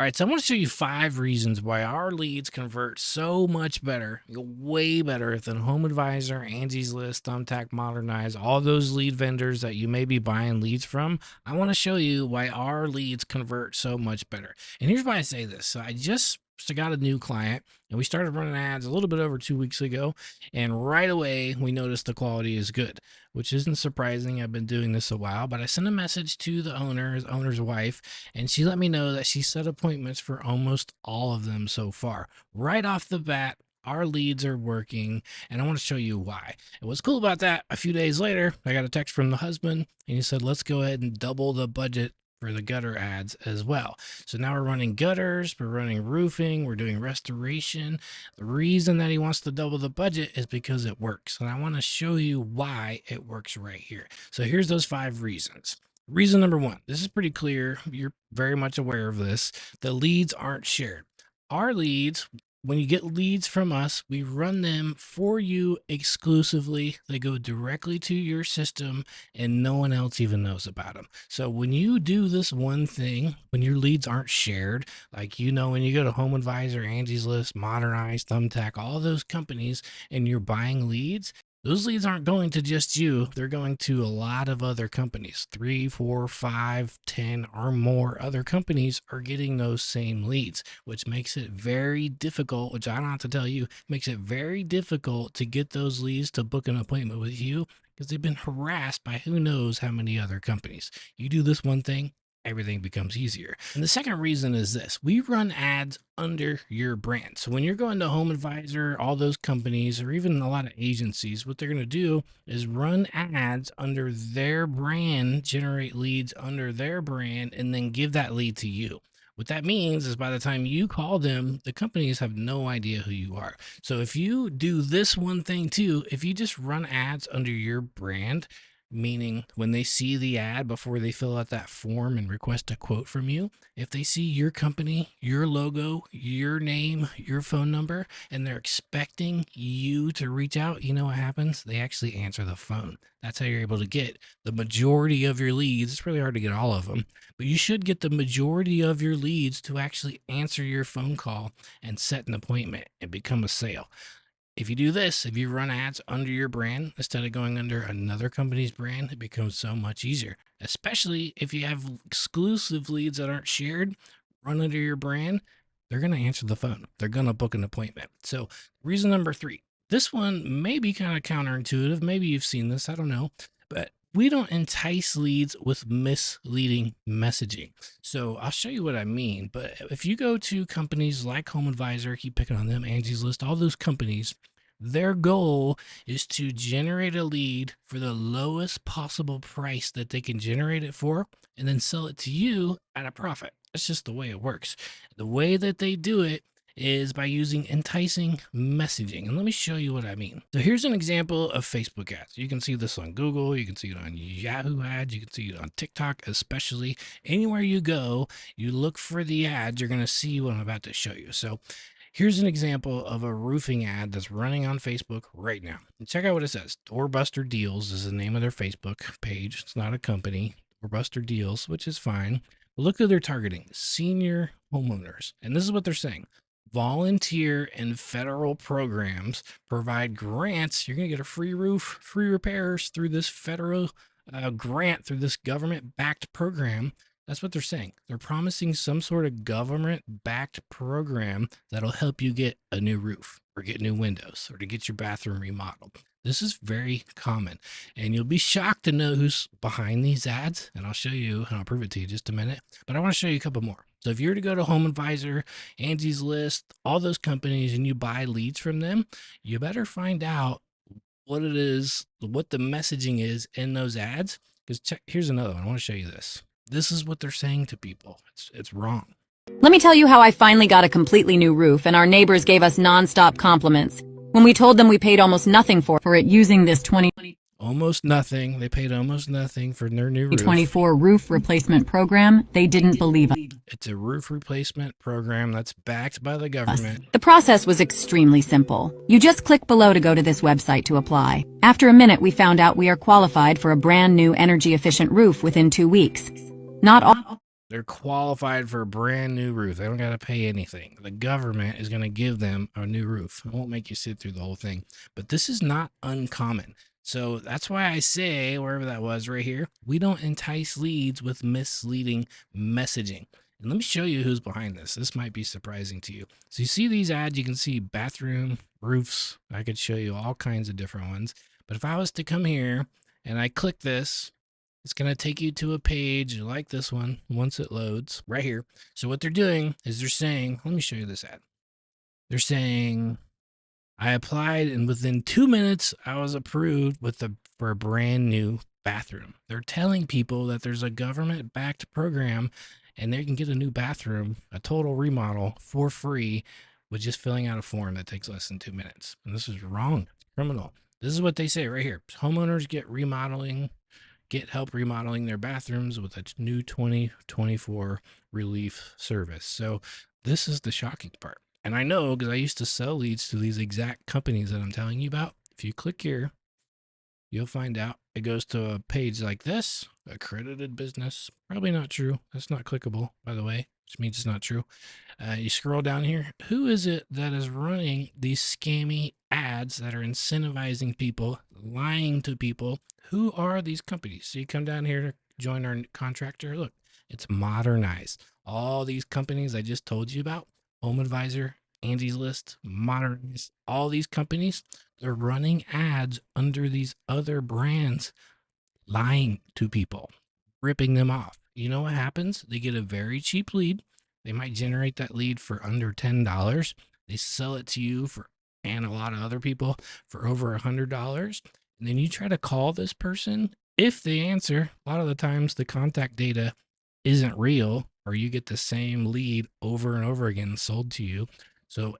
All right, so I want to show you 5 reasons why our leads convert so much better, way better than HomeAdvisor, Angie's List, Thumbtack, Modernize, all those lead vendors that you may be buying leads from. I want to show you why our leads convert so much better. And here's why I say this. So I just got a new client and we started running ads a little bit over 2 weeks ago. And right away, we noticed the quality is good, which isn't surprising. I've been doing this a while, but I sent a message to the owner's wife, and she let me know that she set appointments for almost all of them so far. Right off the bat, our leads are working, and I want to show you why. And what's cool about that, a few days later, I got a text from the husband, and he said, let's go ahead and double the budget for the gutter ads as well. So now we're running gutters, we're running roofing, we're doing restoration. The reason that he wants to double the budget is because it works. And I want to show you why it works right here. So here's those 5 reasons. Reason number 1, this is pretty clear. You're very much aware of this. The leads aren't shared. Our leads, when you get leads from us, we run them for you exclusively. They go directly to your system and no one else even knows about them. So when you do this one thing, when your leads aren't shared, like, when you go to HomeAdvisor, Angie's List, Modernize, Thumbtack, all those companies, and you're buying leads, those leads aren't going to just you. They're going to a lot of other companies. 3, 4, 5, 10 or more other companies are getting those same leads, which makes it very difficult, which I don't have to tell you, makes it very difficult to get those leads to book an appointment with you because they've been harassed by who knows how many other companies. You do this one thing, everything becomes easier. And the second reason is this: we run ads under your brand. So when you're going to HomeAdvisor, all those companies, or even a lot of agencies, what they're going to do is run ads under their brand, generate leads under their brand, and then give that lead to you. What that means is by the time you call them, the companies have no idea who you are. So if you do this one thing too, if you just run ads under your brand, meaning when they see the ad before they fill out that form and request a quote from you, if they see your company, your logo, your name, your phone number, and they're expecting you to reach out, you know what happens? They actually answer the phone. That's how you're able to get the majority of your leads. It's really hard to get all of them, but you should get the majority of your leads to actually answer your phone call and set an appointment and become a sale. If you do this, if you run ads under your brand instead of going under another company's brand, it becomes so much easier, especially if you have exclusive leads that aren't shared. Run under your brand, they're going to answer the phone. They're going to book an appointment. So reason number 3, this one may be kind of counterintuitive. Maybe you've seen this, I don't know, but we don't entice leads with misleading messaging. So I'll show you what I mean. But if you go to companies like HomeAdvisor, keep picking on them, Angie's List, all those companies, their goal is to generate a lead for the lowest possible price that they can generate it for, and then sell it to you at a profit. That's just the way it works. The way that they do it is by using enticing messaging. And let me show you what I mean. So here's an example of Facebook ads. You can see this on Google, you can see it on Yahoo ads, you can see it on TikTok, especially. Anywhere you go, you look for the ads, you're going to see what I'm about to show you. So here's an example of a roofing ad that's running on Facebook right now. And check out what it says. Doorbuster Deals is the name of their Facebook page. It's not a company. Doorbuster Deals, which is fine. But look who they're targeting: senior homeowners. And this is what they're saying: volunteer and federal programs provide grants. You're going to get a free roof, free repairs through this federal grant, through this government-backed program. That's what they're saying. They're promising some sort of government-backed program that'll help you get a new roof or get new windows or to get your bathroom remodeled. This is very common, and you'll be shocked to know who's behind these ads, and I'll show you, and I'll prove it to you in just a minute, but I want to show you a couple more. So if you were to go to HomeAdvisor, Angie's List, all those companies, and you buy leads from them, you better find out what it is, what the messaging is in those ads, because here's another one. I want to show you this. This is what they're saying to people. It's wrong. Let me tell you how I finally got a completely new roof, and our neighbors gave us non-stop compliments. When we told them we paid almost nothing for it using this Almost nothing. They paid almost nothing for their new roof. 2024 roof replacement program, they didn't believe us. It's a roof replacement program that's backed by the government. The process was extremely simple. You just click below to go to this website to apply. After a minute, we found out we are qualified for a brand new energy efficient roof within 2 weeks. Not all They're qualified for a brand new roof. They don't got to pay anything. The government is going to give them a new roof. It won't make you sit through the whole thing. But this is not uncommon. So that's why I say, wherever that was right here, we don't entice leads with misleading messaging. And let me show you who's behind this. This might be surprising to you. So you see these ads, you can see bathroom, roofs. I could show you all kinds of different ones. But if I was to come here and I click this, it's going to take you to a page like this one once it loads right here. So what they're doing is they're saying, let me show you this ad. They're saying, I applied and within 2 minutes I was approved for a brand new bathroom. They're telling people that there's a government backed program and they can get a new bathroom, a total remodel for free with just filling out a form that takes less than 2 minutes. And this is wrong. It's criminal. This is what they say right here. Homeowners get help remodeling their bathrooms with a new 2024 relief service. So this is the shocking part. And I know because I used to sell leads to these exact companies that I'm telling you about. If you click here, you'll find out it goes to a page like this, accredited business. Probably not true. That's not clickable, by the way, which means it's not true. You scroll down here. Who is it that is running these scammy ads that are incentivizing people, lying to people? Who are these companies? So you come down here to join our contractor. Look, it's Modernize. All these companies I just told you about, HomeAdvisor, Angie's List, Modernize, all these companies, they're running ads under these other brands, lying to people, ripping them off. You know what happens? They get a very cheap lead. They might generate that lead for under $10. They sell it to you for, and a lot of other people, for over $100. And then you try to call this person. If they answer, a lot of the times the contact data isn't real, or you get the same lead over and over again sold to you. So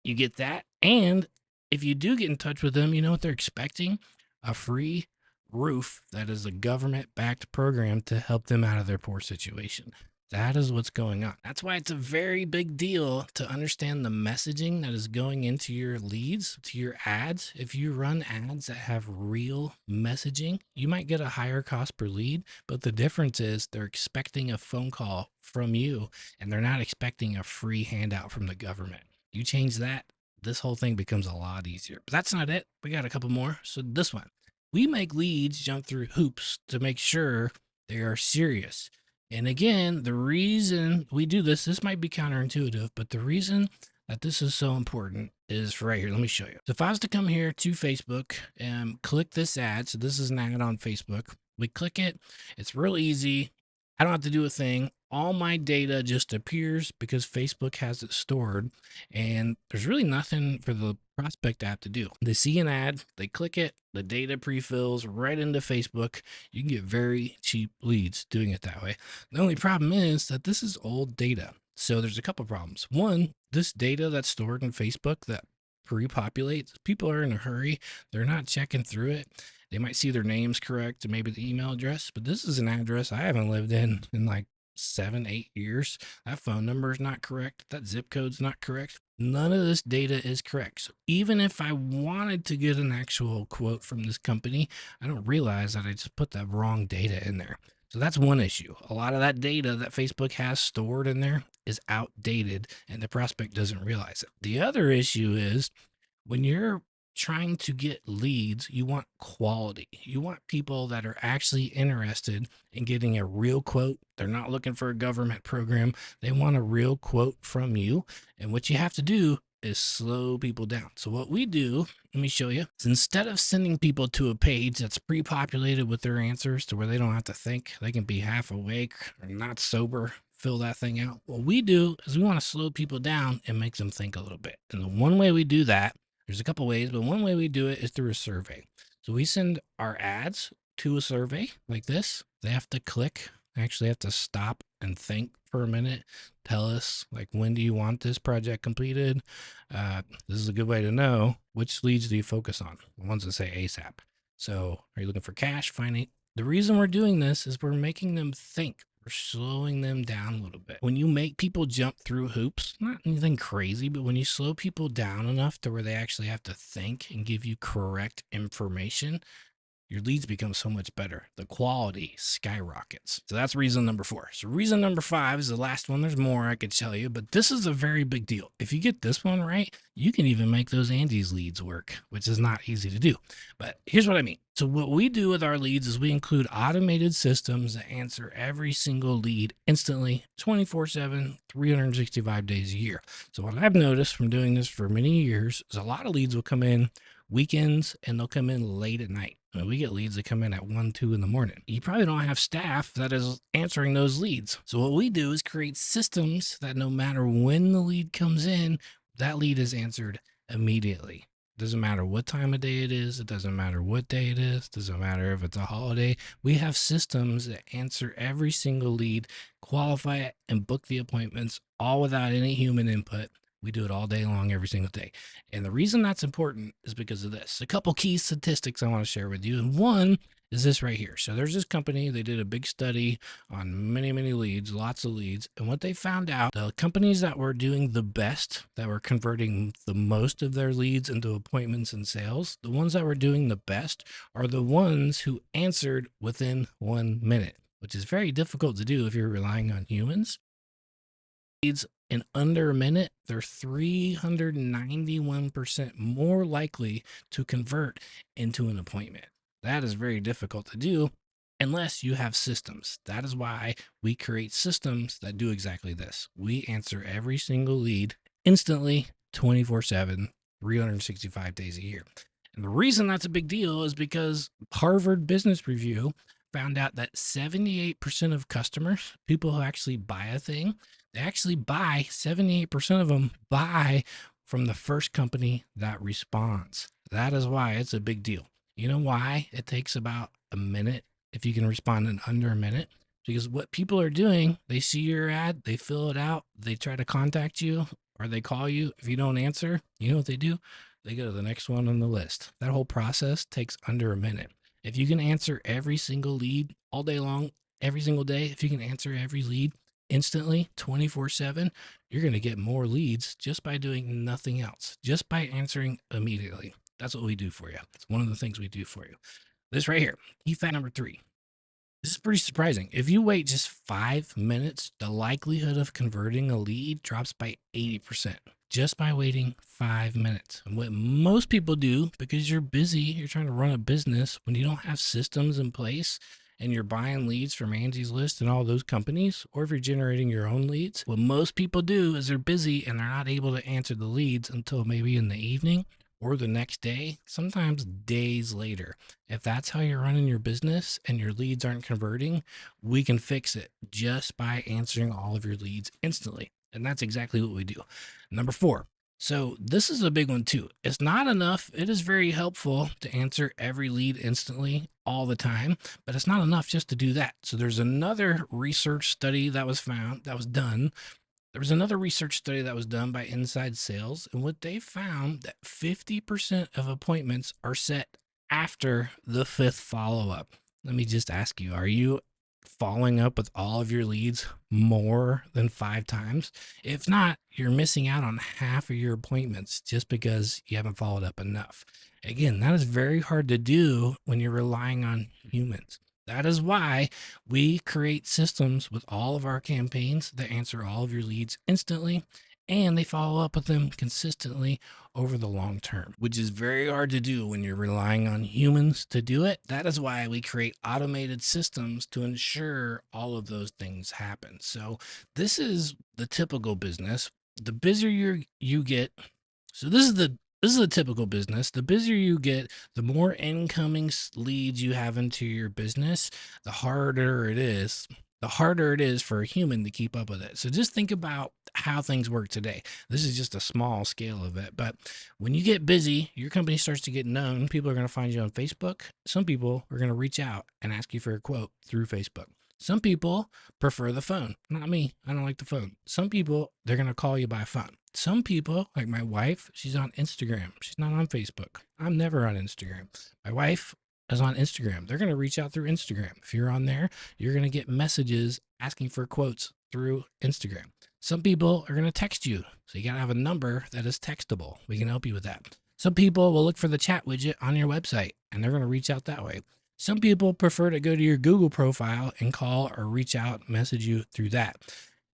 you get that. And if you do get in touch with them, you know what they're expecting? A free roof that is a government backed program to help them out of their poor situation. That is what's going on. That's why it's a very big deal to understand the messaging that is going into your leads, to your ads. If you run ads that have real messaging, you might get a higher cost per lead, but the difference is they're expecting a phone call from you and they're not expecting a free handout from the government. You change that, this whole thing becomes a lot easier. But that's not it. We got a couple more. So this one, we make leads jump through hoops to make sure they are serious. And again, the reason we do this, this might be counterintuitive, but the reason that this is so important is right here. Let me show you. So if I was to come here to Facebook and click this ad, so this is an ad on Facebook. We click it. It's real easy. I don't have to do a thing. All my data just appears because Facebook has it stored, and there's really nothing for the prospect app to do. They see an ad, they click it, the data pre-fills right into Facebook. You can get very cheap leads doing it that way. The only problem is that this is old data. So there's a couple problems. One, this data that's stored in Facebook that pre-populates, people are in a hurry. They're not checking through it. They might see their names correct and maybe the email address, but this is an address I haven't lived in like 7, 8 years. That phone number is not correct. That zip code's not correct. None of this data is correct. So even if I wanted to get an actual quote from this company, I don't realize that I just put that wrong data in there. So that's one issue. A lot of that data that Facebook has stored in there is outdated and the prospect doesn't realize it. The other issue is when you're trying to get leads, you want quality. You want people that are actually interested in getting a real quote. They're not looking for a government program. They want a real quote from you. And what you have to do is slow people down. So what we do, let me show you, is instead of sending people to a page that's pre-populated with their answers to where they don't have to think, they can be half awake or not sober, fill that thing out. What we do is we want to slow people down and make them think a little bit. And the one way we do that, there's a couple ways, but one way we do it is through a survey. So we send our ads to a survey like this. They have to click, actually have to stop and think for a minute. Tell us, like, when do you want this project completed? This is a good way to know which leads do you focus on, the ones that say ASAP. So are you looking for cash, finance? The reason we're doing this is we're making them think. We're slowing them down a little bit. When you make people jump through hoops, not anything crazy, but when you slow people down enough to where they actually have to think and give you correct information, your leads become so much better. The quality skyrockets. So that's reason number 4. So reason number 5 is the last one. There's more I could tell you, but this is a very big deal. If you get this one right, you can even make those Angie's leads work, which is not easy to do. But here's what I mean. So what we do with our leads is we include automated systems that answer every single lead instantly, 24/7, 365 days a year. So what I've noticed from doing this for many years is a lot of leads will come in weekends and they'll come in late at night. I mean, we get leads that come in at 1, 2 in the morning. You probably don't have staff that is answering those leads. So what we do is create systems that no matter when the lead comes in, that lead is answered immediately. Doesn't matter what time of day it is. It doesn't matter what day it is. Doesn't matter if it's a holiday. We have systems that answer every single lead, qualify it, and book the appointments, all without any human input. We do it all day long, every single day. And the reason that's important is because of this. A couple key statistics I want to share with you. And one is this right here. So there's this company, they did a big study on many, many leads, lots of leads. And what they found out, the companies that were doing the best, that were converting the most of their leads into appointments and sales, the ones that were doing the best are the ones who answered within 1 minute, which is very difficult to do if you're relying on humans. Leads in under a minute, they're 391% more likely to convert into an appointment. That is very difficult to do unless you have systems. That is why we create systems that do exactly this. We answer every single lead instantly, 24/7, 365 days a year. And the reason that's a big deal is because Harvard Business Review found out that 78% of customers, people who actually buy a thing, they actually buy, 78% of them buy from the first company that responds. That is why it's a big deal. You know why it takes about a minute if you can respond in under a minute? Because what people are doing, they see your ad, they fill it out, they try to contact you, or they call you. If you don't answer, you know what they do? They go to the next one on the list. That whole process takes under a minute. If you can answer every single lead all day long, every single day, if you can answer every lead instantly, 24/7, you're going to get more leads just by doing nothing else, just by answering immediately. That's what we do for you. It's one of the things we do for you. This right here, key fact number 3. This is pretty surprising. If you wait just 5 minutes, the likelihood of converting a lead drops by 80% just by waiting 5 minutes. And what most people do, because you're busy, you're trying to run a business, when you don't have systems in place and you're buying leads from Angie's List and all those companies, or if you're generating your own leads, what most people do is they're busy and they're not able to answer the leads until maybe in the evening or the next day, sometimes days later. If that's how you're running your business and your leads aren't converting, we can fix it just by answering all of your leads instantly. And that's exactly what we do. Number 4. So this is a big one too. It's not enough. It is very helpful to answer every lead instantly all the time, but it's not enough just to do that. So there's another research study that was done. There was another research study that was done by Inside Sales, and what they found that 50% of appointments are set after the 5th follow-up. Let me just ask you, are you following up with all of your leads more than 5 times? If not, you're missing out on half of your appointments just because you haven't followed up enough. Again, that is very hard to do when you're relying on humans. That is why we create systems with all of our campaigns that answer all of your leads instantly, and they follow up with them consistently over the long term, which is very hard to do when you're relying on humans to do it. That is why we create automated systems to ensure all of those things happen. So this is the typical business. The busier you get, so this is a typical business. The busier you get, the more incoming leads you have into your business, the harder it is. The harder it is for a human to keep up with it. So just think about how things work today. This is just a small scale of it. But when you get busy, your company starts to get known. People are going to find you on Facebook. Some people are going to reach out and ask you for a quote through Facebook. Some people prefer the phone. Not me. I don't like the phone. Some people, they're going to call you by phone. Some people, like my wife, she's on Instagram. She's not on Facebook. I'm never on Instagram. My wife is on Instagram. They're going to reach out through Instagram. If you're on there, you're going to get messages asking for quotes through Instagram. Some people are going to text you. So you got to have a number that is textable. We can help you with that. Some people will look for the chat widget on your website and they're going to reach out that way. Some people prefer to go to your Google profile and call or reach out, message you through that.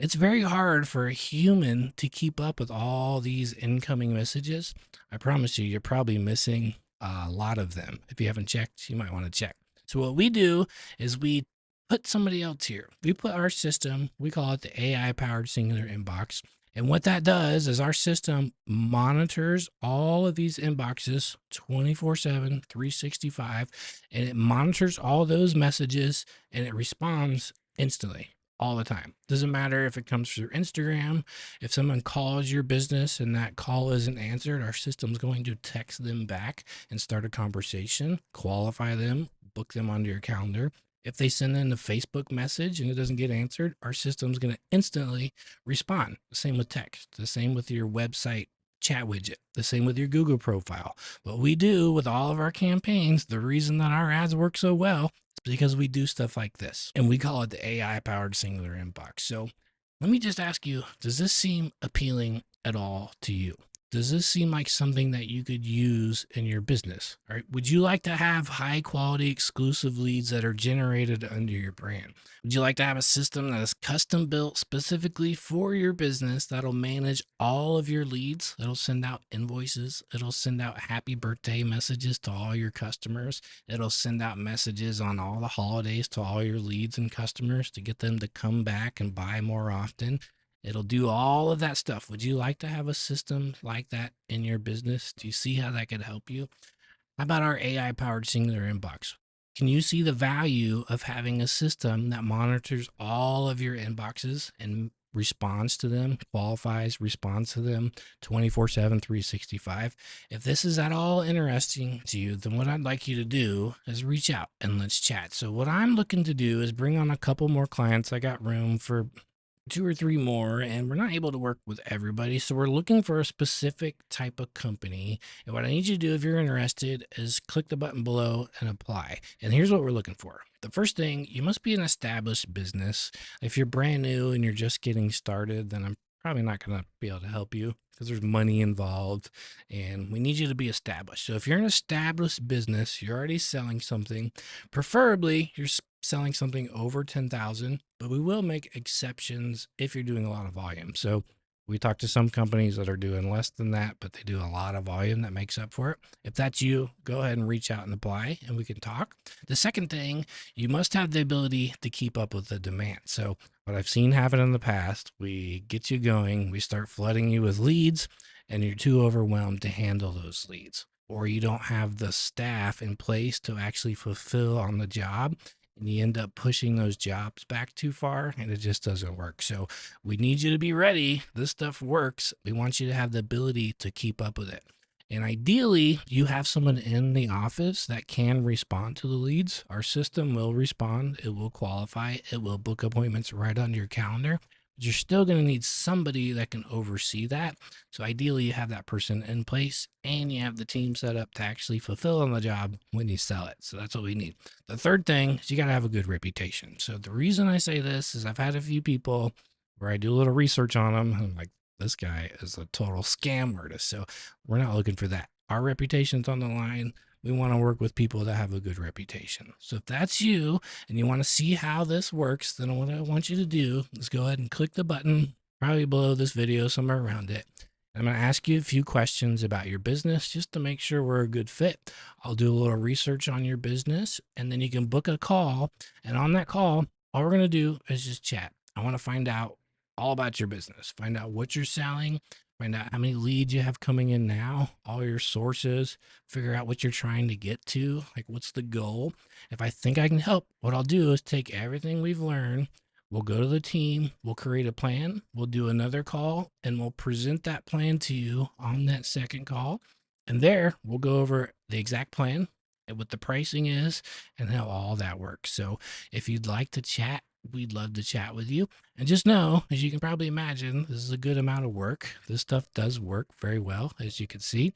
It's very hard for a human to keep up with all these incoming messages. I promise you, you're probably missing a lot of them. If you haven't checked, you might want to check. So, what we do is we put somebody else here. We put our system, we call it the AI powered singular inbox. And what that does is our system monitors all of these inboxes 24/7, 365, and it monitors all those messages and it responds instantly all the time. Doesn't matter if it comes through Instagram, if someone calls your business and that call isn't answered, our system's going to text them back and start a conversation, qualify them, book them onto your calendar. If they send in a Facebook message and it doesn't get answered, our system's going to instantly respond. The same with text, the same with your website chat widget, the same with your Google profile. What we do with all of our campaigns, the reason that our ads work so well is because we do stuff like this, and we call it the AI powered singular inbox. So let me just ask you, does this seem appealing at all to you? Does this seem like something that you could use in your business? All right. Would you like to have high quality exclusive leads that are generated under your brand? Would you like to have a system that is custom built specifically for your business that'll manage all of your leads? It'll send out invoices. It'll send out happy birthday messages to all your customers. It'll send out messages on all the holidays to all your leads and customers to get them to come back and buy more often. It'll do all of that stuff. Would you like to have a system like that in your business? Do you see how that could help you? How about our AI powered singular inbox? Can you see the value of having a system that monitors all of your inboxes and responds to them, qualifies, responds to them 24/7, 365? If this is at all interesting to you, then what I'd like you to do is reach out and let's chat. So, what I'm looking to do is bring on a couple more clients. I got room for two or three more, and we're not able to work with everybody. So we're looking for a specific type of company. And what I need you to do, if you're interested, is click the button below and apply. And here's what we're looking for. The first thing, you must be an established business. If you're brand new and you're just getting started, then I'm probably not going to be able to help you because there's money involved and we need you to be established. So if you're an established business, you're already selling something, preferably you're selling something over 10,000, but we will make exceptions if you're doing a lot of volume. So we talk to some companies that are doing less than that, but they do a lot of volume that makes up for it. If that's you, go ahead and reach out and apply and we can talk. The second thing, you must have the ability to keep up with the demand. So what I've seen happen in the past, we get you going, we start flooding you with leads, and you're too overwhelmed to handle those leads, or you don't have the staff in place to actually fulfill on the job, and you end up pushing those jobs back too far and it just doesn't work. So we need you to be ready. This stuff works. We want you to have the ability to keep up with it. And ideally, you have someone in the office that can respond to the leads. Our system will respond, it will qualify, it will book appointments right on your calendar. But you're still going to need somebody that can oversee that. So ideally, you have that person in place and you have the team set up to actually fulfill on the job when you sell it. So that's what we need. The third thing is you got to have a good reputation. So the reason I say this is I've had a few people where I do a little research on them. And I'm like, this guy is a total scam artist. So we're not looking for that. Our reputation's on the line. We want to work with people that have a good reputation. So if that's you and you want to see how this works, then what I want you to do is go ahead and click the button probably below this video, somewhere around it. I'm going to ask you a few questions about your business just to make sure we're a good fit. I'll do a little research on your business and then you can book a call. And on that call, all we're going to do is just chat. I want to find out all about your business, find out what you're selling, find out how many leads you have coming in now, all your sources, figure out what you're trying to get to, like what's the goal. If I think I can help, what I'll do is take everything we've learned. We'll go to the team, we'll create a plan, we'll do another call, and we'll present that plan to you on that second call. And there, we'll go over the exact plan and what the pricing is and how all that works. So if you'd like to chat, we'd love to chat with you. And just know, as you can probably imagine, this is a good amount of work. This stuff does work very well, as you can see.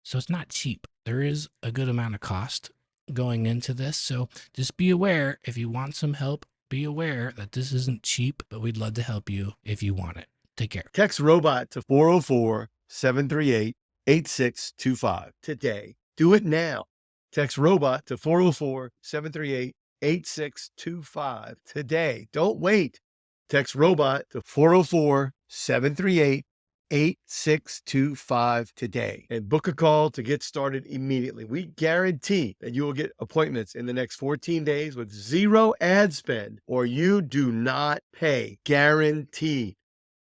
So it's not cheap. There is a good amount of cost going into this. So just be aware if you want some help, be aware that this isn't cheap, but we'd love to help you if you want it. Take care. Text robot to 404 738 8625 today. Do it now. Text robot to 404-738-8625 today. Don't wait. Text robot to 404-738-8625 today and book a call to get started immediately. We guarantee that you will get appointments in the next 14 days with zero ad spend, or you do not pay. Guaranteed.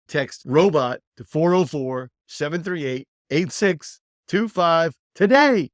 Text robot to 404-738-8625 today.